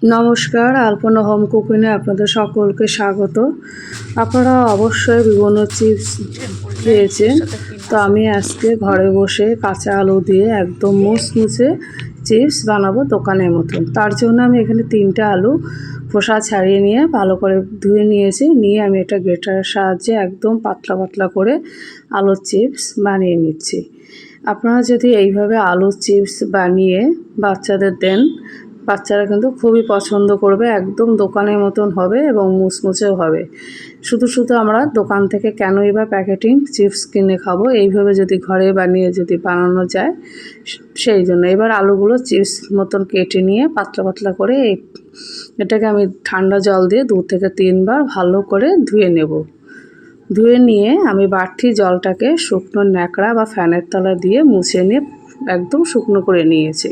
নমস্কার, আলপনা হোম কুকিংয়ে আপনাদের সকলকে স্বাগত। আপনারা অবশ্যই বিভিন্ন চিপস খেয়েছেন, তো আমি আজকে ঘরে বসে কাঁচা আলু দিয়ে একদম মুচমুচে চিপস বানাবো দোকানের মতন। তার জন্য আমি এখানে 3টে আলু খোসা ছাড়িয়ে নিয়ে ভালো করে ধুয়ে নিয়েছি। নিয়ে আমি এটা গ্রেটারের সাহায্যে একদম পাতলা পাতলা করে আলুর চিপস বানিয়ে নিচ্ছি। আপনারা যদি এইভাবে আলুর চিপস বানিয়ে বাচ্চাদের দেন, বাচ্চারা কিন্তু খুবই পছন্দ করবে, একদম দোকানের মতন হবে এবং মুচমুচেও হবে। শুধু আমরা দোকান থেকে কেনই বা প্যাকেটিং চিপস কিনে খাবো, এইভাবে যদি ঘরে বানিয়ে যদি বানানো যায় সেই জন্য। এবার আলুগুলো চিপস মতন কেটে নিয়ে পাতলা পাতলা করে এটাকে আমি ঠান্ডা জল দিয়ে 2 থেকে 3 বার ভালো করে ধুয়ে নেব। ধুয়ে নিয়ে আমি বাড়তি জলটাকে শুকনো ন্যাকড়া বা ফ্যানের তলা দিয়ে মুছে নিয়ে একদম শুকনো করে নিয়েছি।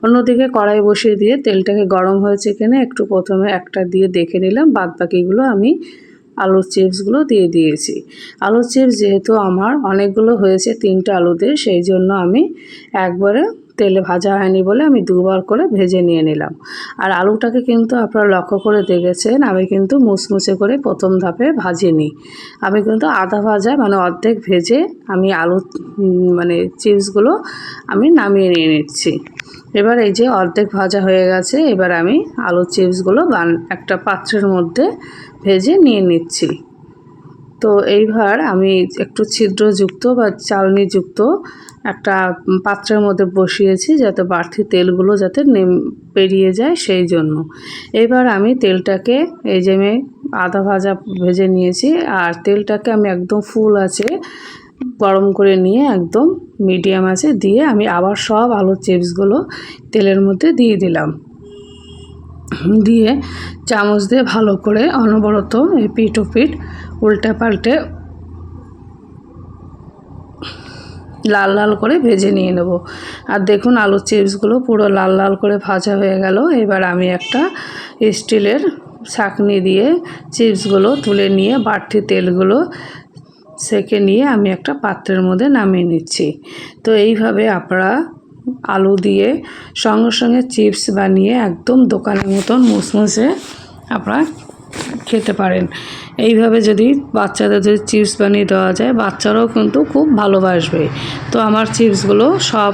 অন্যদিকে কড়াই বসিয়ে দিয়ে তেলটাকে গরম হয়েছে কিনা একটু প্রথমে একটা দিয়ে দেখে নিলাম, বাদ বাকিগুলো আমি আলুর চিপসগুলো দিয়ে দিয়েছি। আলুর চিপস যেহেতু আমার অনেকগুলো হয়েছে 3টে আলুতে, সেই জন্য আমি একবারে তেলে ভাজা হয়নি বলে আমি 2 বার করে ভেজে নিয়ে নিলাম। আর আলুটাকে কিন্তু আপনারা লক্ষ্য করে দেখেছেন, আমি কিন্তু মুচমুচে করে প্রথম ধাপে ভাজিনি। আমি কিন্তু আধা ভাজা মানে অর্ধেক ভেজে আমি আলু চিপসগুলো আমি নামিয়ে নিয়ে নিচ্ছি। এবার এই যে অর্ধেক ভাজা হয়ে গেছে, এবার আমি আলুর চিপসগুলো একটা পাত্রের মধ্যে ভেজে নিয়ে নিচ্ছি। তো এইবার আমি একটু ছিদ্রযুক্ত বা চালনিযুক্ত একটা পাত্রের মধ্যে বসিয়েছি, যাতে বাড়তি তেলগুলো যাতে বেরিয়ে যায় সেই জন্য। এবার আমি তেলটাকে এই যে আমি আধা ভাজা ভেজে নিয়েছি, আর তেলটাকে আমি একদম ফুল আছে গরম করে নিয়ে একদম মিডিয়াম আছে দিয়ে আমি আবার সব আলুর চিপসগুলো তেলের মধ্যে দিয়ে দিলাম। দিয়ে চামচ দিয়ে ভালো করে অনবরত এপিট ওপিট উল্টে পাল্টে লাল লাল করে ভেজে নিয়ে নেব। আর দেখুন আলুর চিপসগুলো পুরো লাল লাল করে ভাজা হয়ে গেল। এবার আমি একটা স্টিলের ছাঁকনি দিয়ে চিপসগুলো তুলে নিয়ে বাড়তি তেলগুলো সেঁকে নিয়ে আমি একটা পাত্রের মধ্যে নামিয়ে নিচ্ছি। তো এইভাবে আপনারা আলু দিয়ে সঙ্গে সঙ্গে চিপস বানিয়ে একদম দোকানের মতন মুচমুচে আপনারা খেতে পারেন। এইভাবে যদি বাচ্চাদের যদি চিপস বানিয়ে দেওয়া যায়, বাচ্চারাও কিন্তু খুব ভালোবাসবে। তো আমার চিপসগুলো সব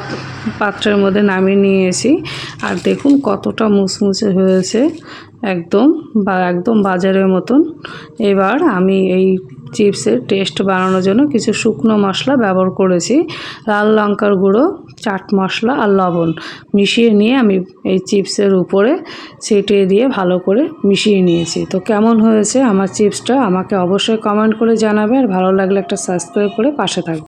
পাত্রের মধ্যে নামিয়ে নিয়েছি, আর দেখুন কতটা মুচমুচে হয়েছে, একদম বাজারের মতন। এবার আমি এই চিপসের টেস্ট বানানোর জন্য কিছু শুকনো মশলা ব্যবহার করেছি, লাল লঙ্কার গুঁড়ো, চাট মশলা আর লবণ মিশিয়ে নিয়ে আমি এই চিপসের উপরে ছিটিয়ে দিয়ে ভালো করে মিশিয়ে নিয়েছি। তো কেমন হয়েছে আমার চিপসটা আমাকে অবশ্যই কমেন্ট করে জানাবে, আর ভালো লাগলে একটা সাবস্ক্রাইব করে পাশে থাকবে।